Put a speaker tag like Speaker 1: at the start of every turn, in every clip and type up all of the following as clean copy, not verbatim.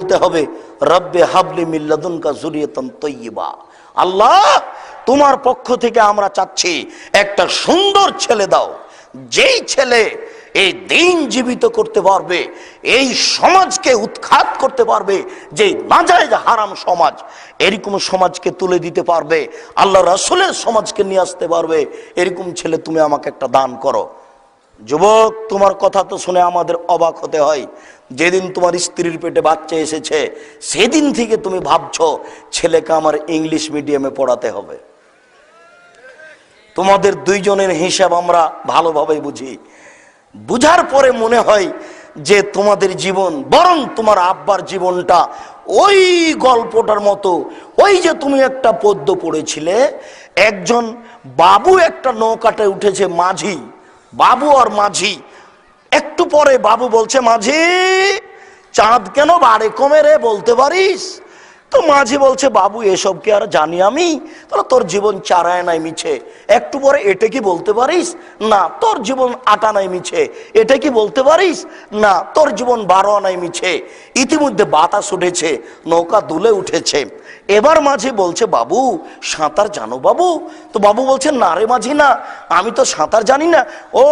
Speaker 1: বলতে হবে রব্বে হাবলি মিন লাদুনকা যুরিয়াতান তাইয়্যিবা, আল্লাহ তোমার পক্ষ থেকে আমরা চাচ্ছি একটা সুন্দর ছেলে দাও, যেই ছেলে এই দিন জীবিত করতে পারবে, এই সমাজকে উৎখাত করতে পারবে, যে নাজায়েজ হারাম সমাজ, এরকম সমাজকে তুলে দিতে পারবে, আল্লাহ রাসূলের সমাজকে নিয়ে আসতে পারবে, এরকম ছেলে তুমি আমাকে একটা দান করো। যুবক, তোমার কথা তো শুনে আমাদের অবাক হতে হয়। যেদিন তোমার স্ত্রীর পেটে বাচ্চা এসেছে সেদিন থেকে তুমি ভাবছো ছেলেকে আমার ইংলিশ মিডিয়ামে পড়াতে হবে। তোমাদের দুইজনের হিসাব আমরা ভালোভাবে বুঝি, বুঝার পরে মনে হয় যে তোমাদের জীবন বরং তোমার আব্বার জীবনটা ওই গল্পটার মতো। ওই যে তুমি একটা পদ্য পড়েছিলে, একজন বাবু একটা নৌকাতে উঠেছে, মাঝি, বাবু আর মাঝি। একটু পরে বাবু বলছে, মাঝি চাঁদ কেন বাড়ে কমে রে, বলতে পারিস? তো মাঝি বলছে, বাবু এসব কি আর জানি আমি? তাহলে তোর জীবন চারায় নাই মিছে। একটু পরে, এটা কি বলতে পারিস? না। তোর জীবন আটা নাই মিছে। এটা কি বলতে পারিস? না। তোর জীবন 12 আনাই মিছে। ইতিমধ্যে বাতাস উঠেছে, নৌকা দুলে উঠেছে। এবার মাঝি বলছে, বাবু সাঁতার জানো বাবু? তো বাবু বলছে, না রে মাঝি, না, আমি তো সাঁতার জানি না। ও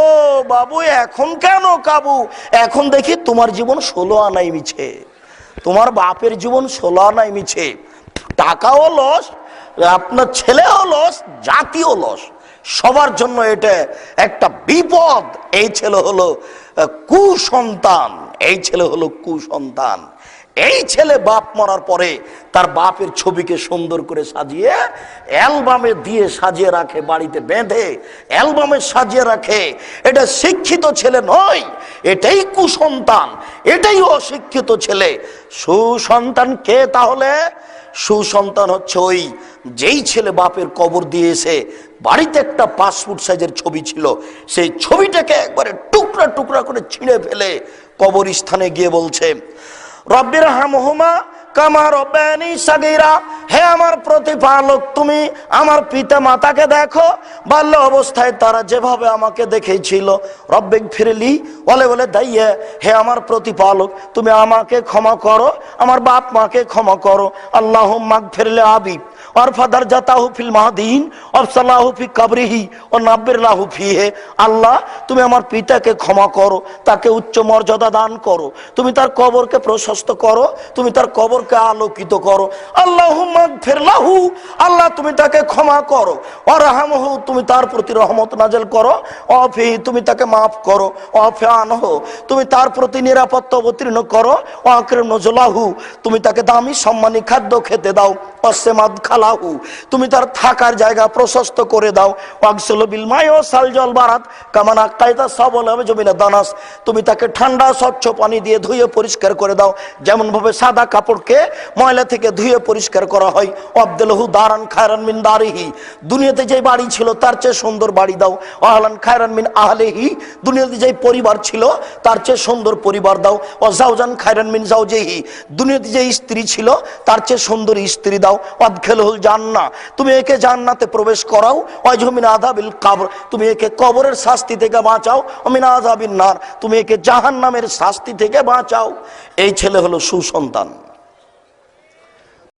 Speaker 1: বাবু, এখন কেন কাবু? এখন দেখি তোমার জীবন 16 আনাই মিছে, তোমার বাপের জীবন 16 আনাই মিছে। টাকাও লস, আপনার ছেলেও লস, জাতীয় লস, সবার জন্য এটা একটা বিপদ। এই ছেলে হলো কুসন্তান, এই ছেলে হলো কুসন্তান। এই ছেলে বাপ মরার পরে তার বাপের ছবিকে সুন্দর করে সাজিয়ে অ্যালবামে দিয়ে সাজিয়ে রাখে, বাড়িতে বেঁধে অ্যালবামে সাজিয়ে রাখে। এটা শিক্ষিত ছেলে নয়, এটাই কুসন্তান, এটাই অশিক্ষিত ছেলে। সুসন্তান কে তাহলে? সুসন্তান হচ্ছে ওই যেই ছেলে বাপের কবর দিয়েছে, বাড়িতে একটা 5 ফুট সাইজের ছবি ছিল, সেই ছবিটাকে একবারে টুকরা টুকরা করে ছিঁড়ে ফেলে কবরস্থানে গিয়ে বলছে, রব্বির হামহুমা কামা রব্বায়ানি সাগীরা, হে আমার প্রতিপালক, তুমি আমার পিতা মাতাকে দেখো, বাল্য অবস্থায় তারা যেভাবে আমাকে দেখেছিল। রব্বিক ফিরলি বলে বলে দাইয়ে, হে আমার প্রতিপালক, তুমি আমাকে ক্ষমা করো, আমার বাপ মাকে ক্ষমা করো। আল্লাহুম্মা গফিরলি আবি ওয়ারফাদার জাতাহু ফিল মাহদিন ওয়াফসালাহু ফি কবরিহি ওয়া নাব্বির লাহু ফিহি। আল্লাহ, তুমি আমার পিতাকে ক্ষমা করো, তাকে উচ্চ মর্যাদা দান করো, তুমি তার কবরকে প্রশস্ত করো, তুমি তার কবরকে আলোকিত করো। আল্লাহুম্মা গফির লাহু, আল্লাহ তুমি তাকে ক্ষমা করো। ওয়ারহামহু, তুমি তার প্রতি রহমত নাযিল করো। ওয়াফিহি, তুমি তাকে মাফ করো। ওয়াফি আনহু, তুমি তার প্রতি নিরাপত্তা অবতীর্ণ করো। ওয়াকরিম নুজুলাহু, তুমি তাকে দামি সম্মানী খাদ্য খেতে দাও। ওয়াসমাদ খালাহু, তুমি তার থাকার জায়গা প্রশস্ত করে দাও। ওয়াগসিলু বিল মাই ওয়া সালজাল বারাদ কামা নাকাইতা সাবল জমিনা দানাস, তুমি তাকে ঠান্ডা স্বচ্ছ পানি দিয়ে ধুয়ে পরিষ্কার করে দাও, যেমন ভাবে সাদা কাপড়কে ময়লা থেকে ধুয়ে পরিষ্কার করা হয়। আবদুলহু দারান খায়রান মিন দারিহি, দুনিয়াতে যে বাড়ি ছিল তার চেয়ে সুন্দর বাড়ি দাও। আহলান খায়রান মিন আহলিহি, দুনিয়াতে যে পরিবার ছিল তার চেয়ে সুন্দর পরিবার দাও। ওয়া জাওজান খায়রান মিন জাওজিহি, দুনিয়াতে যে স্ত্রী ছিল তার চেয়ে সুন্দর স্ত্রী দাও। ওয়াদখিলহুল জান্নাহ, তুমি একে জান্নাতে প্রবেশ করাও। ওয়াজহু মিন আযাবিল কবর, তুমি একে কবরের শাস্তি থেকে বাঁচাও। ওয়া মিন আযাবিন নার, তুমি একে জাহান্নামের শাস্তি থেকে বাঁচাও। এই ছেলে হলো সুসন্তান।